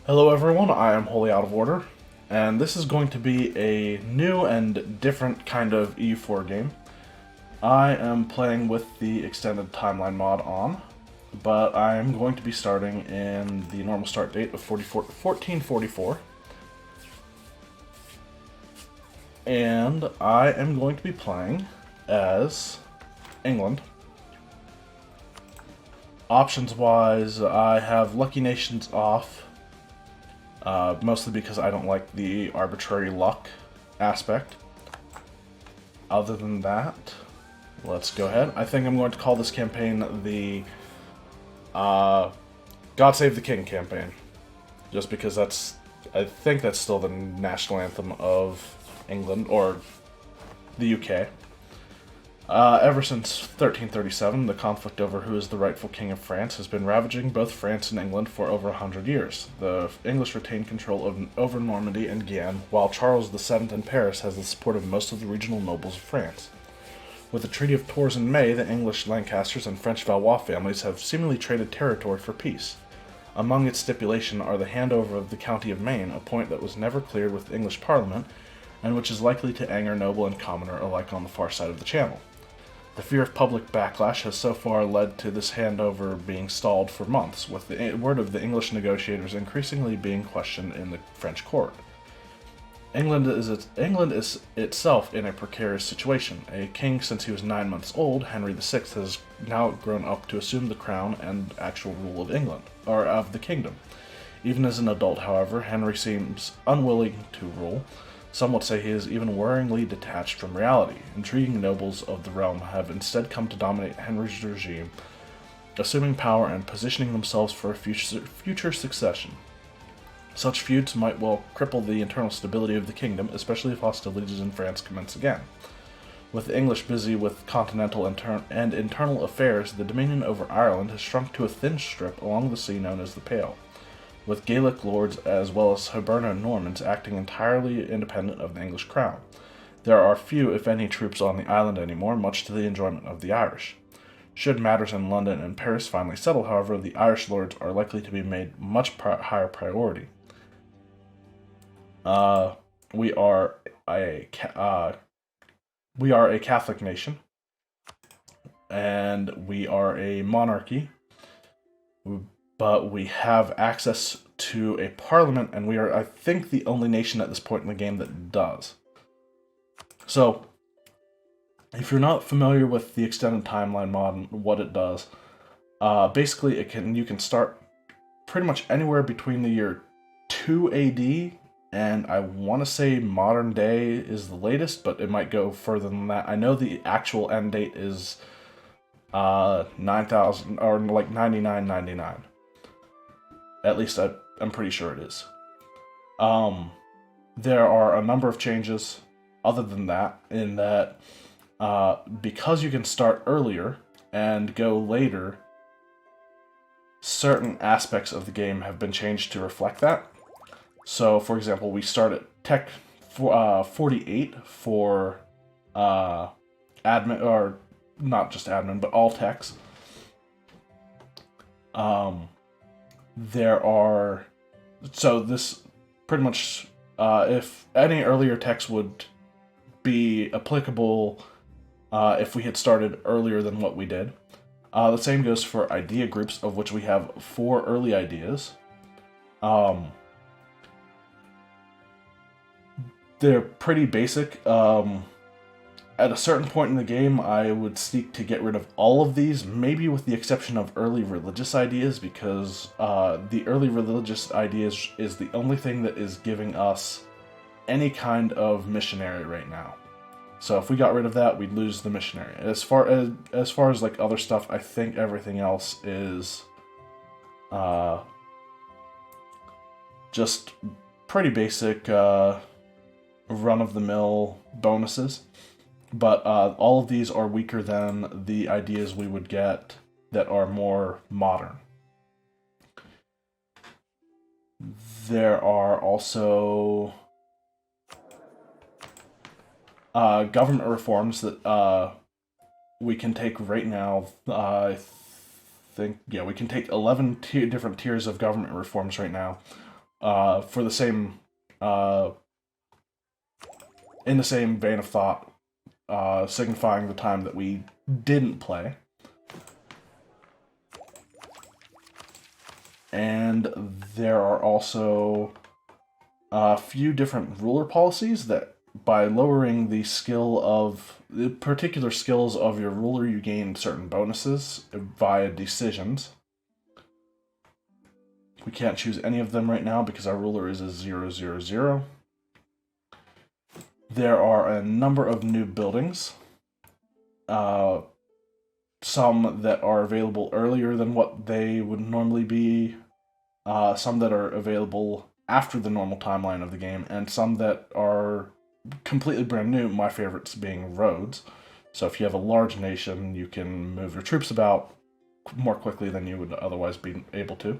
Hello everyone, I am wholly out of order, and this is going to be a new and different kind of EU4 game. I am playing with the extended timeline mod on, but I am going to be starting in the normal start date of 1444. And I am going to be playing as England. Options-wise, I have Lucky Nations off, mostly because I don't like the arbitrary luck aspect. Other than that, let's go ahead. I think I'm going to call this campaign the God Save the King campaign. Just because I think that's still the national anthem of England, or the UK. Ever since 1337, the conflict over who is the rightful king of France has been ravaging both France and England for over 100 years. The English retained control over Normandy and Guyenne, while Charles VII in Paris has the support of most of the regional nobles of France. With the Treaty of Tours in May, the English Lancasters and French Valois families have seemingly traded territory for peace. Among its stipulations are the handover of the County of Maine, a point that was never cleared with the English Parliament, and which is likely to anger noble and commoner alike on the far side of the Channel. The fear of public backlash has so far led to this handover being stalled for months, with the word of the English negotiators increasingly being questioned in the French court. England is itself in a precarious situation. A king since he was 9 months old, Henry VI, has now grown up to assume the crown and actual rule of England, or of the kingdom. Even as an adult, however, Henry seems unwilling to rule. Some would say he is even worryingly detached from reality. Intriguing nobles of the realm have instead come to dominate Henry's regime, assuming power and positioning themselves for a future succession. Such feuds might well cripple the internal stability of the kingdom, especially if hostilities in France commence again. With the English busy with continental and internal affairs, the dominion over Ireland has shrunk to a thin strip along the sea known as the Pale, with Gaelic lords as well as Hiberno Normans acting entirely independent of the English crown. There are few, if any, troops on the island anymore, much to the enjoyment of the Irish. Should matters in London and Paris finally settle, however, the Irish lords are likely to be made much higher priority. We are a Catholic nation, and we are a monarchy, but we have access to a parliament, and we are, I think, the only nation at this point in the game that does. So, if you're not familiar with the extended timeline mod and what it does, basically you can start pretty much anywhere between the year 2 AD and I want to say modern day is the latest, but it might go further than that. I know the actual end date is 9,000 or like 9999. At least I'm pretty sure it is. There are a number of changes other than that, in that because you can start earlier and go later, certain aspects of the game have been changed to reflect that. So, for example, we start at Tech 48 for admin, or not just admin, but all techs. So this pretty much, if any earlier techs would be applicable if we had started earlier than what we did. The same goes for idea groups, of which we have 4 early ideas. They're pretty basic. At a certain point in the game, I would seek to get rid of all of these, maybe with the exception of early religious ideas, because the early religious ideas is the only thing that is giving us any kind of missionary right now. So if we got rid of that, we'd lose the missionary. As far as like other stuff, I think everything else is just pretty basic run-of-the-mill bonuses. But all of these are weaker than the ideas we would get that are more modern. There are also government reforms that we can take right now. We can take 11 different tiers of government reforms right now. for the same, in the same vein of thought, signifying the time that we didn't play. And there are also a few different ruler policies that, by lowering the skill of the particular skills of your ruler, you gain certain bonuses via decisions. We can't choose any of them right now because our ruler is a 000. There are a number of new buildings. Some that are available earlier than what they would normally be. Some that are available after the normal timeline of the game, and some that are completely brand new, my favorites being roads. So if you have a large nation, you can move your troops about more quickly than you would otherwise be able to.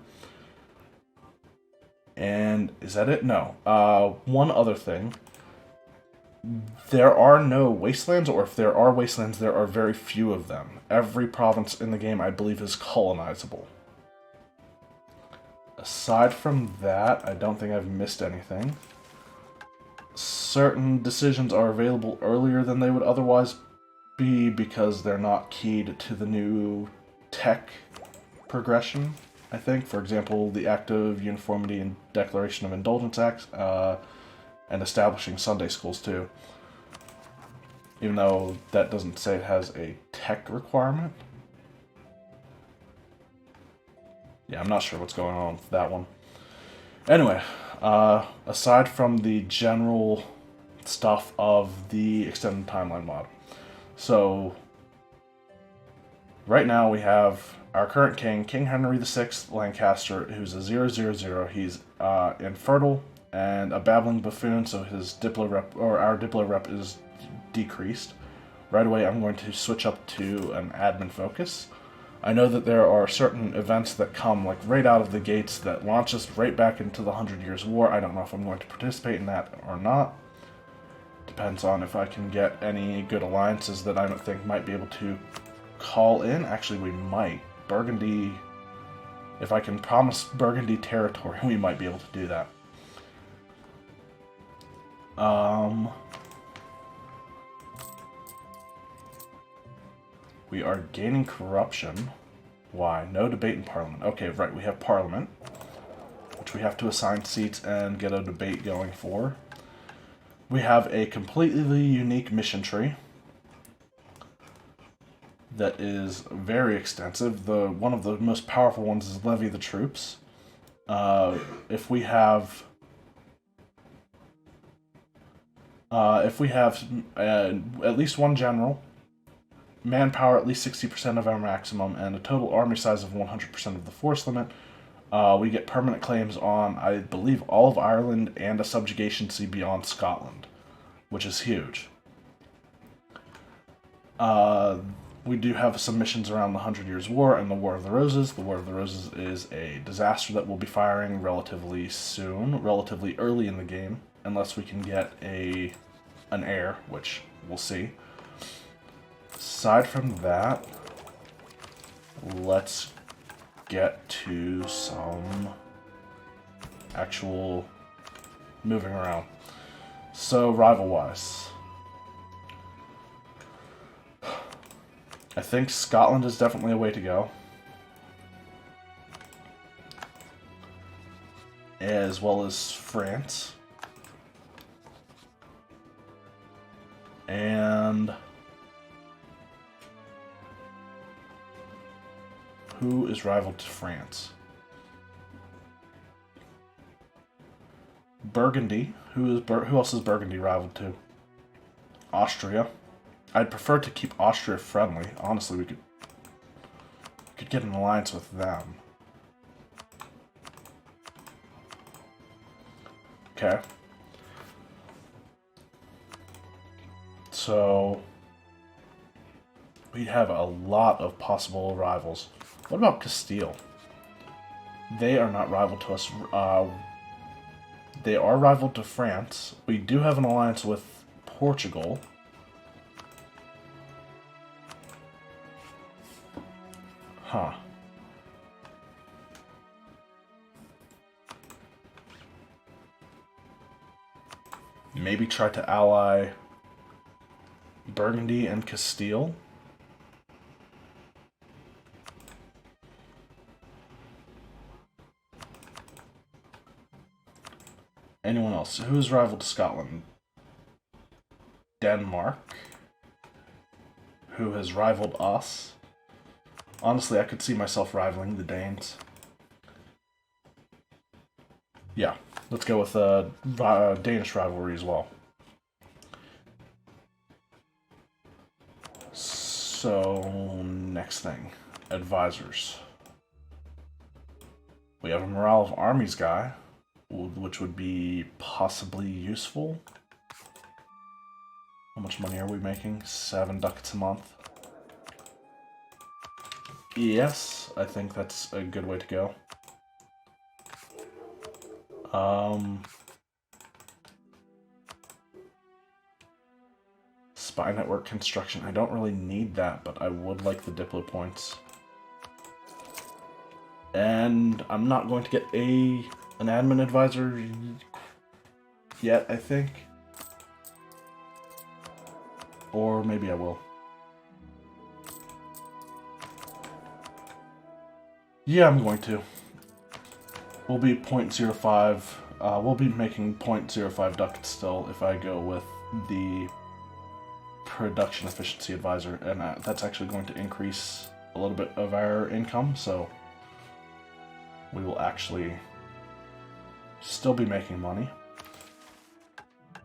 And is that it? No. One other thing. There are no wastelands, or if there are wastelands, there are very few of them. Every province in the game, I believe, is colonizable. Aside from that, I don't think I've missed anything. Certain decisions are available earlier than they would otherwise be because they're not keyed to the new tech progression, I think. For example, the Act of Uniformity and Declaration of Indulgence Acts, and establishing Sunday schools too. Even though that doesn't say it has a tech requirement. Yeah, I'm not sure what's going on with that one. Anyway, aside from the general stuff of the extended timeline mod. So, right now we have our current king, King Henry VI Lancaster, who's a 000. He's infertile and a babbling buffoon, so his Diplo rep, or our Diplo rep, is decreased. Right away, I'm going to switch up to an admin focus. I know that there are certain events that come like right out of the gates that launch us right back into the 100 Years' War. I don't know if I'm going to participate in that or not. Depends on if I can get any good alliances that I think might be able to call in. Actually, we might. Burgundy, if I can promise Burgundy territory, we might be able to do that. We are gaining corruption. Why? No debate in Parliament. Okay, right, we have Parliament, which we have to assign seats and get a debate going for. We have a completely unique mission tree that is very extensive. One of the most powerful ones is Levy the Troops. If we have at least one general, manpower at least 60% of our maximum, and a total army size of 100% of the force limit, we get permanent claims on, I believe, all of Ireland and a subjugation sea beyond Scotland, which is huge. We do have some missions around the 100 Years' War and the War of the Roses. The War of the Roses is a disaster that we'll be firing relatively soon, relatively early in the game, unless we can get an heir, which we'll see. Aside from that, let's get to some actual moving around. So, rival-wise, I think Scotland is definitely a way to go. As well as France. And who is rival to France? Burgundy. Who else is Burgundy rival to? Austria. I'd prefer to keep Austria friendly. Honestly, we could get an alliance with them. Okay. So we have a lot of possible rivals. What about Castile? They are not rival to us. They are rival to France. We do have an alliance with Portugal. Huh. Maybe try to ally Burgundy and Castile. Anyone else? Who's rival to Scotland? Denmark. Who has rivaled us? Honestly, I could see myself rivaling the Danes. Yeah, let's go with Danish rivalry as well. So, next thing. Advisors. We have a morale of armies guy, which would be possibly useful. How much money are we making? 7 ducats a month. Yes, I think that's a good way to go. Spy network construction. I don't really need that, but I would like the Diplo points. And I'm not going to get an admin advisor yet, I think. Or maybe I will. Yeah, I'm going to. We'll be 0.05. We'll be making 0.05 ducats still if I go with the production efficiency advisor, and that's actually going to increase a little bit of our income, so we will actually still be making money.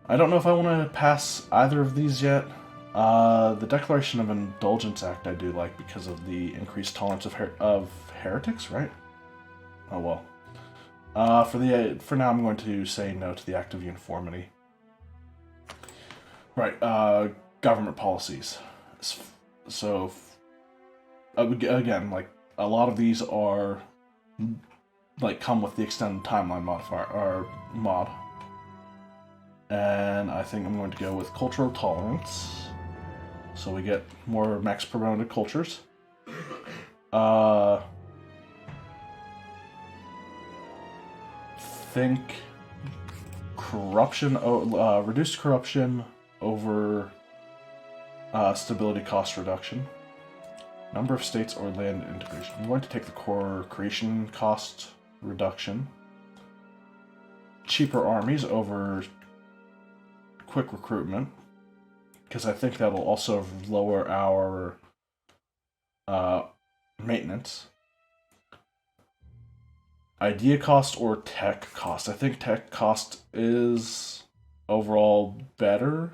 I don't know if I want to pass either of these yet. The Declaration of Indulgence Act I do like because of the increased tolerance of heretics, right? Oh well. For now, I'm going to say no to the Act of Uniformity. Right. Government policies. So, again, like a lot of these are like come with the extended timeline modifier or mod, and I think I'm going to go with cultural tolerance. So we get more max promoted cultures. Think corruption. Reduced corruption over stability cost reduction. Number of states or land integration. I'm going to take the core creation cost reduction. Cheaper armies over quick recruitment, because I think that'll also lower our maintenance. Idea cost or tech cost. I think tech cost is overall better.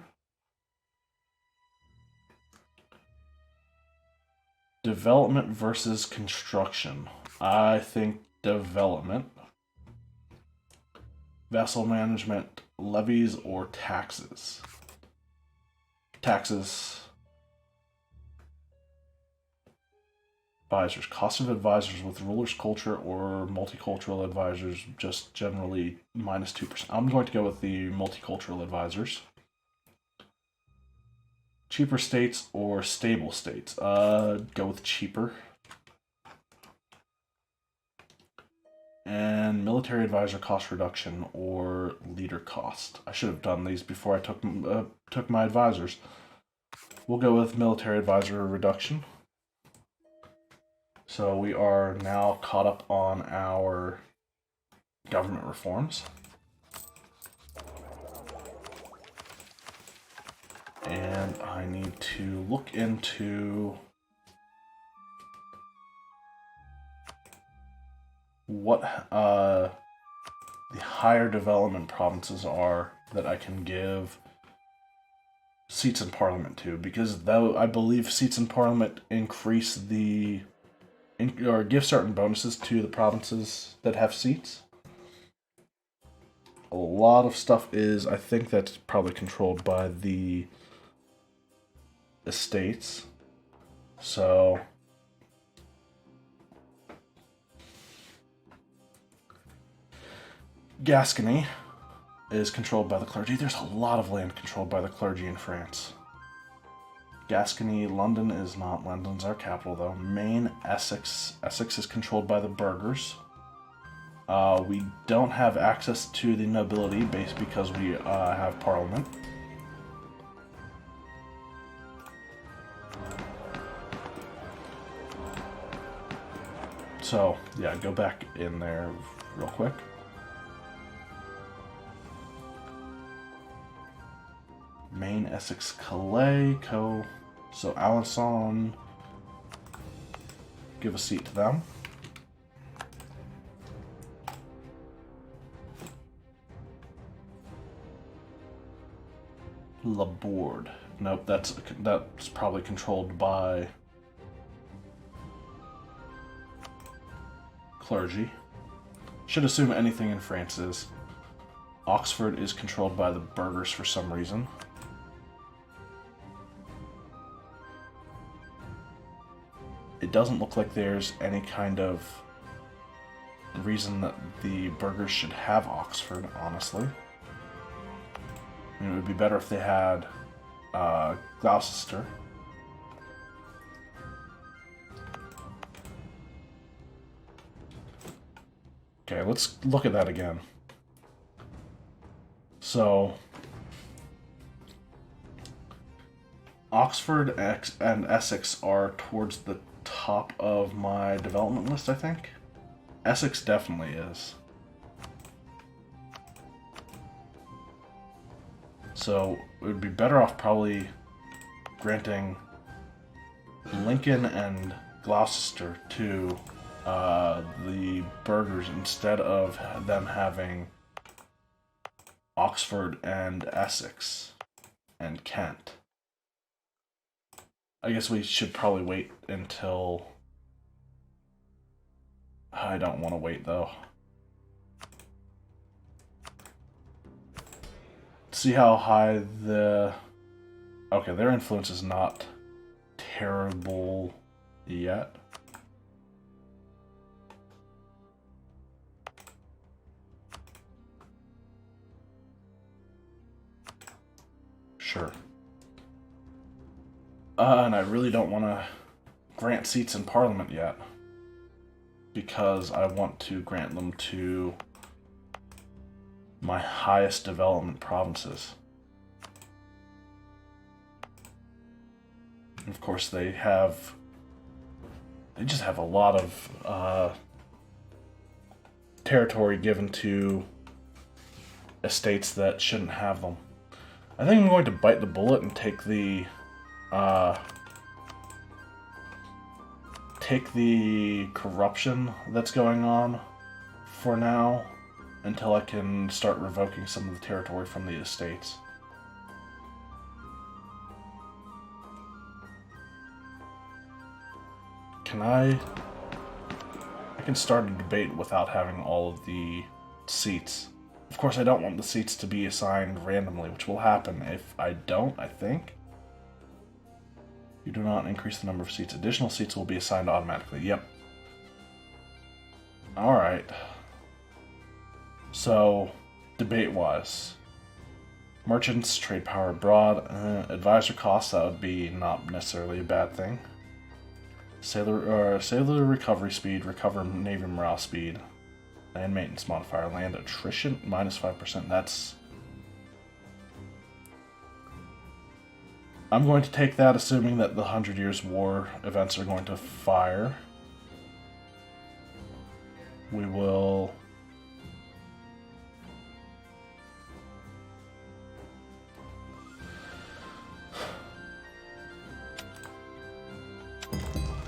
Development versus construction. I think development. Vassal management, levies, or taxes. Taxes. Advisors. Cost of advisors with ruler's culture or multicultural advisors, just generally minus 2%. I'm going to go with the multicultural advisors. Cheaper states or stable states? Go with cheaper. And military advisor cost reduction or leader cost. I should have done these before I took my advisors. We'll go with military advisor reduction. So we are now caught up on our government reforms. And I need to look into what the higher development provinces are that I can give seats in parliament to, because though I believe seats in parliament increase or give certain bonuses to the provinces that have seats. A lot of stuff is, I think that's probably controlled by the estates. So Gascony is controlled by the clergy. There's a lot of land controlled by the clergy in France. Gascony, London is not. London's our capital, though. Maine, Essex. Essex is controlled by the burghers. We don't have access to the nobility base because we have parliament. So, yeah, go back in there real quick. Maine, Essex, Calais, So Alençon, give a seat to them. Laborde. Nope, that's probably controlled by clergy. Should assume anything in France is. Oxford is controlled by the burghers for some reason. It doesn't look like there's any kind of reason that the burghers should have Oxford, honestly. I mean, it would be better if they had Gloucester. Okay, let's look at that again. So, Oxford and Essex are towards the top of my development list, I think. Essex definitely is. So it would be better off probably granting Lincoln and Gloucester to the burghers instead of them having Oxford and Essex and Kent. I guess we should probably wait until... I don't want to wait, though. See how high the... Okay, their influence is not terrible yet. Sure. And I really don't want to grant seats in Parliament yet, because I want to grant them to my highest development provinces. And of course, they just have a lot of territory given to estates that shouldn't have them. I think I'm going to bite the bullet and take the corruption that's going on for now until I can start revoking some of the territory from the estates. I can start a debate without having all of the seats. Of course, I don't want the seats to be assigned randomly, which will happen if I don't, I think. You do not increase the number of seats. Additional seats will be assigned automatically. Yep. Alright. So, debate-wise. Merchants, trade power abroad, advisor costs, that would be not necessarily a bad thing. Sailor recovery speed, recover navy morale speed. Land maintenance modifier, land attrition, minus 5%. That's... I'm going to take that, assuming that the 100 Years' War events are going to fire. We will...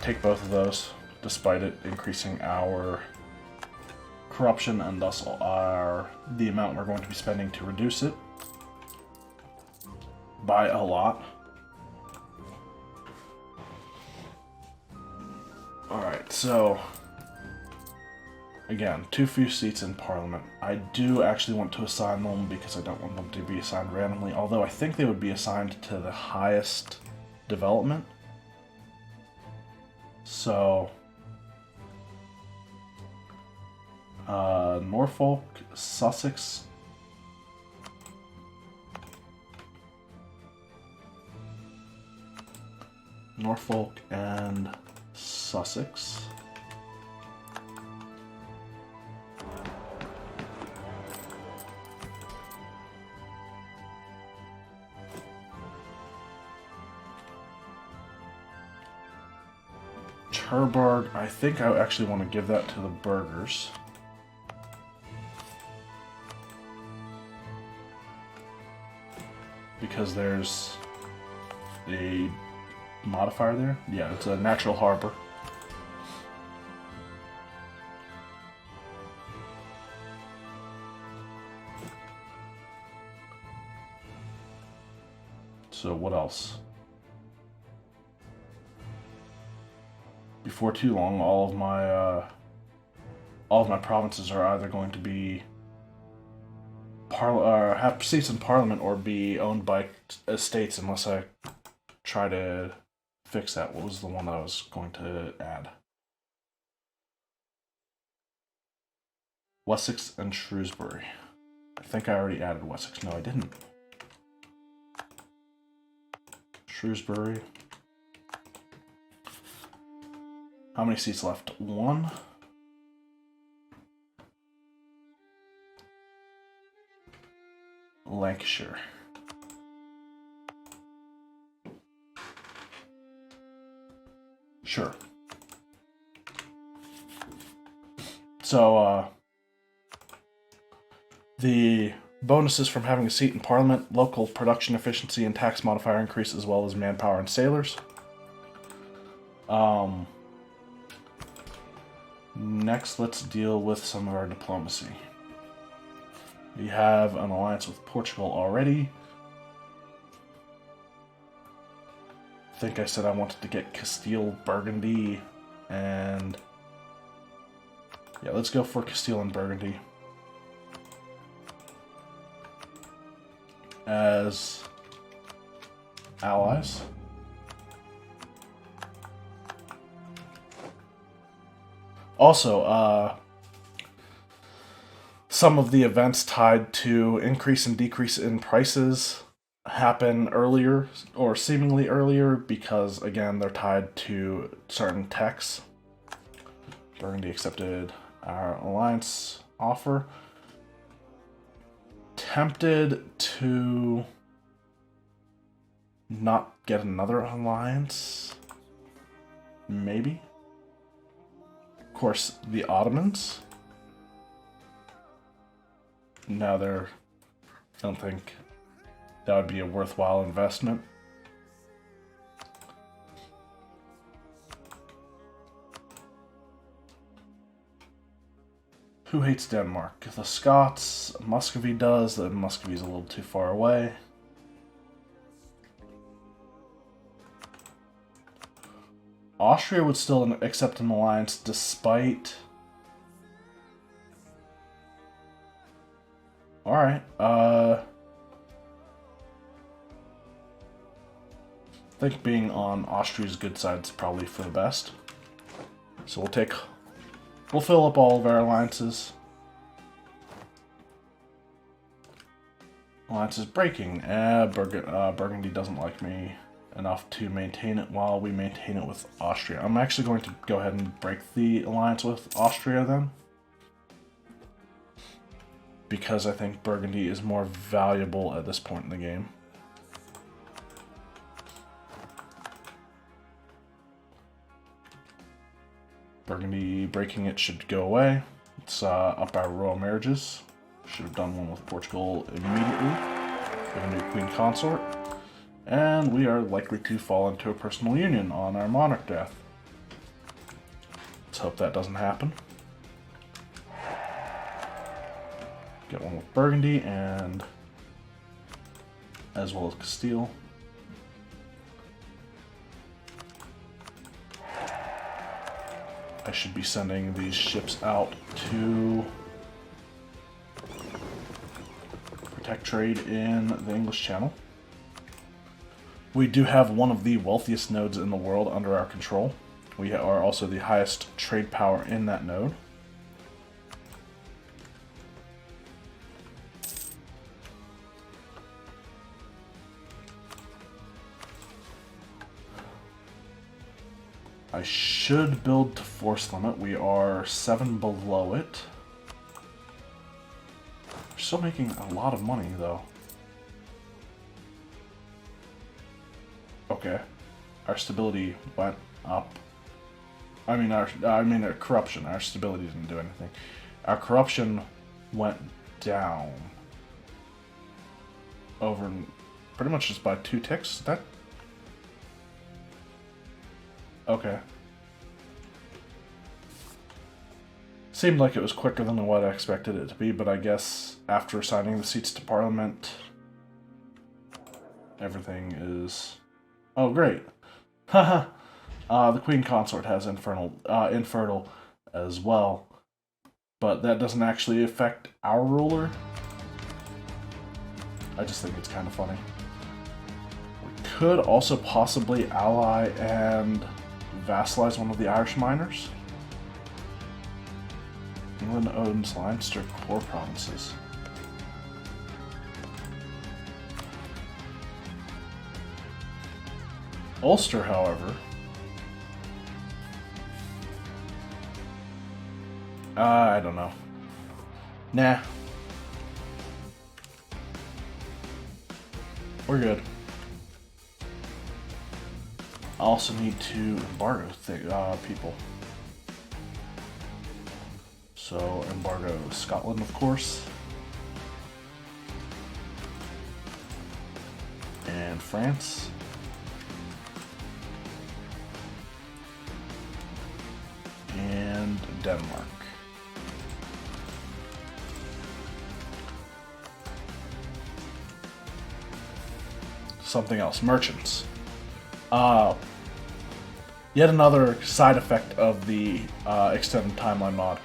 take both of those, despite it increasing our corruption and thus the amount we're going to be spending to reduce it by a lot. Alright, so again, too few seats in Parliament. I do actually want to assign them because I don't want them to be assigned randomly, although I think they would be assigned to the highest development. So, Norfolk, Sussex, Norfolk and Sussex. Herberg, I think I actually want to give that to the burghers. Because there's a modifier there. Yeah, it's a natural harbor. So what else? Before too long, all of my provinces are either going to be have seats in parliament or be owned by estates, unless I try to fix that. What was the one that I was going to add? Wessex and Shrewsbury. I think I already added Wessex. No, I didn't. Shrewsbury. How many seats left? 1. Lancashire. Sure. So, the bonuses from having a seat in Parliament, local production efficiency and tax modifier increase, as well as manpower and sailors. Next, let's deal with some of our diplomacy. We have an alliance with Portugal already. I think I said I wanted to get Castile, Burgundy, and... yeah, let's go for Castile and Burgundy as allies. Also, some of the events tied to increase and decrease in prices happen earlier, or seemingly earlier, because, again, they're tied to certain techs. Burgundy accepted our alliance offer. Tempted to not get another alliance? Maybe? Of course, the Ottomans. No, I don't think that would be a worthwhile investment. Who hates Denmark? The Scots. Muscovy does. The Muscovy's a little too far away. Austria would still accept an alliance despite... Alright, I think being on Austria's good side is probably for the best. So we'll fill up all of our alliances. Alliance is breaking. Burgundy doesn't like me enough to maintain it while we maintain it with Austria. I'm actually going to go ahead and break the alliance with Austria then, because I think Burgundy is more valuable at this point in the game. Burgundy breaking it should go away. Let's up our royal marriages. Should have done one with Portugal immediately. We have a new queen consort. And we are likely to fall into a personal union on our monarch death. Let's hope that doesn't happen. Get one with Burgundy, and as well as Castile. I should be sending these ships out to protect trade in the English Channel. We do have one of the wealthiest nodes in the world under our control. We are also the highest trade power in that node. I should build to force limit. We are 7 below it. We're still making a lot of money, though. Okay. Our stability went up. our corruption. Our stability didn't do anything. Our corruption went down over pretty much just by 2 ticks. That okay. Seemed like it was quicker than what I expected it to be, but I guess after assigning the seats to Parliament, everything is... Oh, great. Haha. The Queen Consort has infertile as well, but that doesn't actually affect our ruler. I just think it's kind of funny. We could also possibly ally and vassalize one of the Irish miners. England owns Leinster core provinces. Ulster, however, I don't know. Nah. We're good. I also need to embargo people. So, embargo Scotland, of course. And France. And Denmark. Something else. Merchants. Yet another side effect of the extended timeline mod.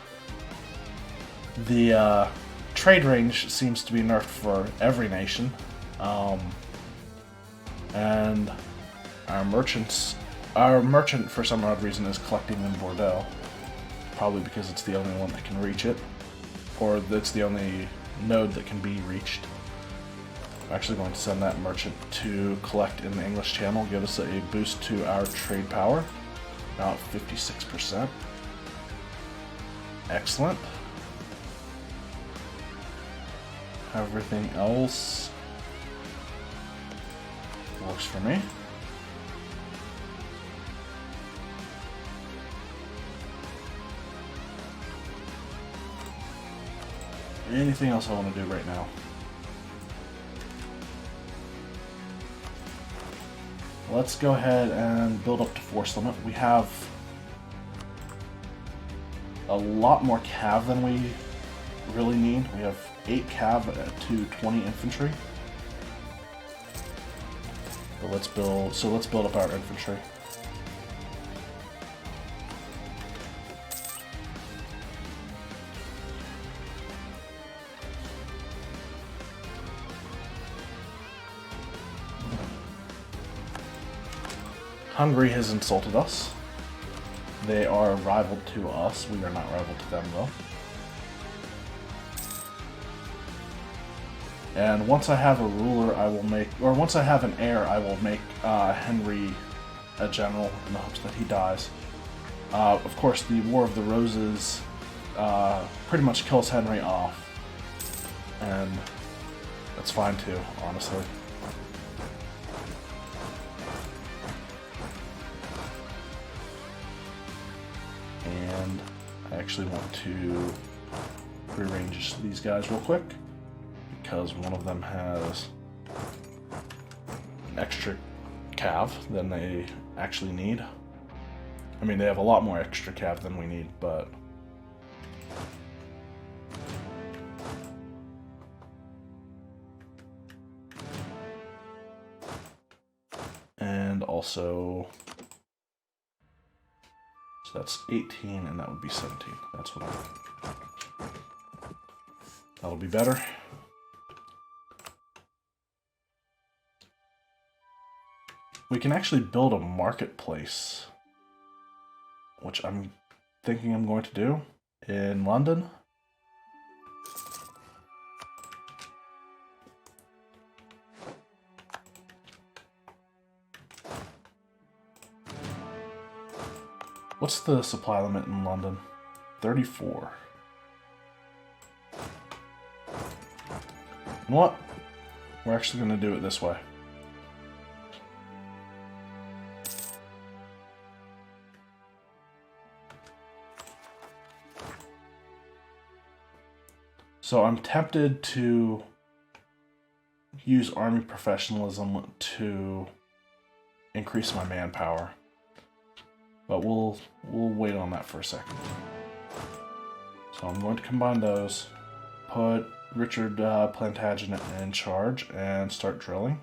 The trade range seems to be nerfed for every nation. And our merchant, for some odd reason, is collecting in Bordeaux. Probably because it's the only one that can reach it. Or it's the only node that can be reached. I'm actually going to send that merchant to collect in the English Channel, give us a boost to our trade power. Now at 56%. Excellent. Everything else works for me. Anything else I want to do right now? Let's go ahead and build up to force limit. We have a lot more cav than we really need. We have 8 cav to 20 infantry. But let's build up our infantry. Hungary has insulted us. They are rival to us. We are not rival to them, though. And once I have a ruler, once I have an heir, I will make Henry a general in the hopes that he dies. Of course, the War of the Roses pretty much kills Henry off. And that's fine too, honestly. And I actually want to rearrange these guys real quick, because one of them has extra cav than they actually need. I mean, they have a lot more extra cav than we need, but... And also... So that's 18, and that would be 17. That's what I want. That'll be better. We can actually build a marketplace, which I'm thinking I'm going to do in London. What's the supply limit in London? 34. You know what? We're actually going to do it this way. So I'm tempted to use army professionalism to increase my manpower. But we'll wait on that for a second. So I'm going to combine those, put Richard Plantagenet in charge, and start drilling.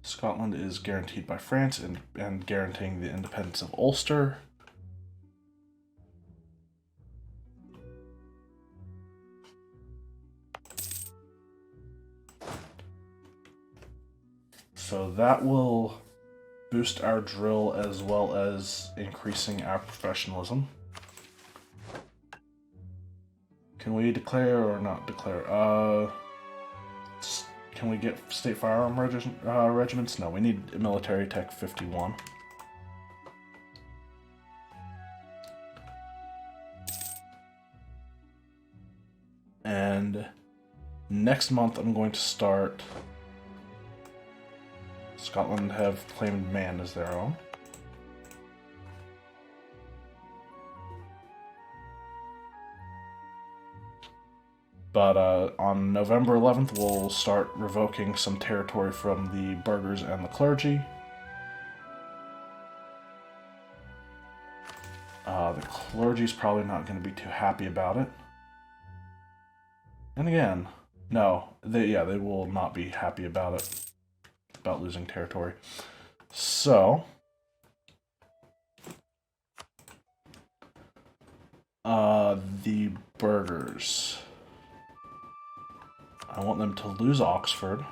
Scotland is guaranteed by France and guaranteeing the independence of Ulster. So that will boost our drill as well as increasing our professionalism. Can we declare or not declare? Can we get state firearm regiments? No, we need military tech 51. And next month I'm going to start. Scotland have claimed Man as their own. But on November 11th, we'll start revoking some territory from the burghers and the clergy. The clergy's probably not going to be too happy about it. And again, no, they will not be happy about it, about losing territory. So, the burghers. I want them to lose Oxford.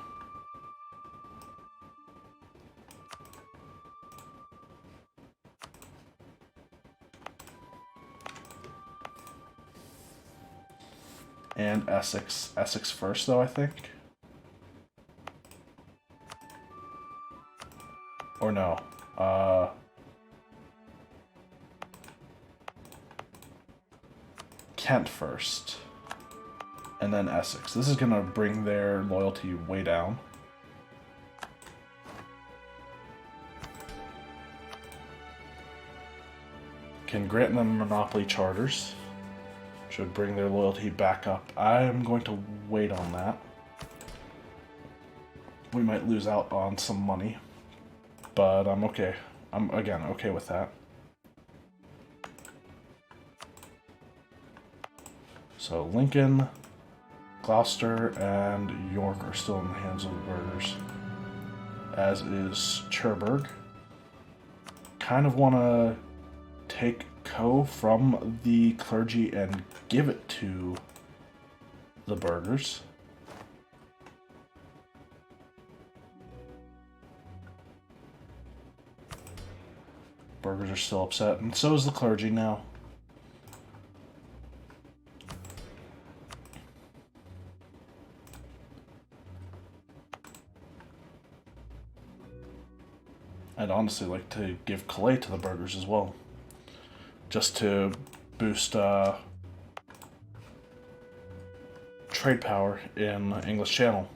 And Essex. Essex first, though, I think. Or no. Kent first. And then Essex. This is going to bring their loyalty way down. Can grant them monopoly charters. Should bring their loyalty back up. I am going to wait on that. We might lose out on some money. But I'm okay. I'm, again, okay with that. So Lincoln, Gloucester, and York are still in the hands of the burghers, as is Cherbourg. Kind of want to take Co from the clergy and give it to the burghers. Burghers are still upset, and so is the clergy now. I'd honestly like to give Calais to the burghers as well, just to boost trade power in English Channel.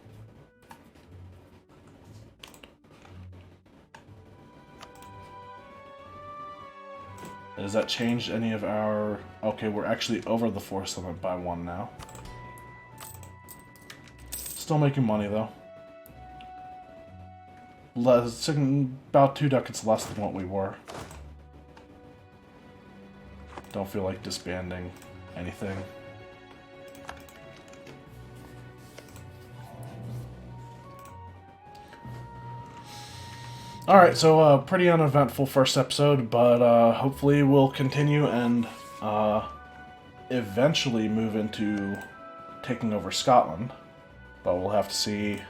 Has that changed any of our... Okay, we're actually over the force limit by 1 now. Still making money, though. About 2 ducats less than what we were. Don't feel like disbanding anything. Alright, so pretty uneventful first episode, but hopefully we'll continue and eventually move into taking over Scotland. But we'll have to see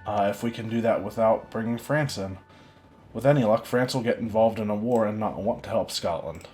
if we can do that without bringing France in. With any luck, France will get involved in a war and not want to help Scotland.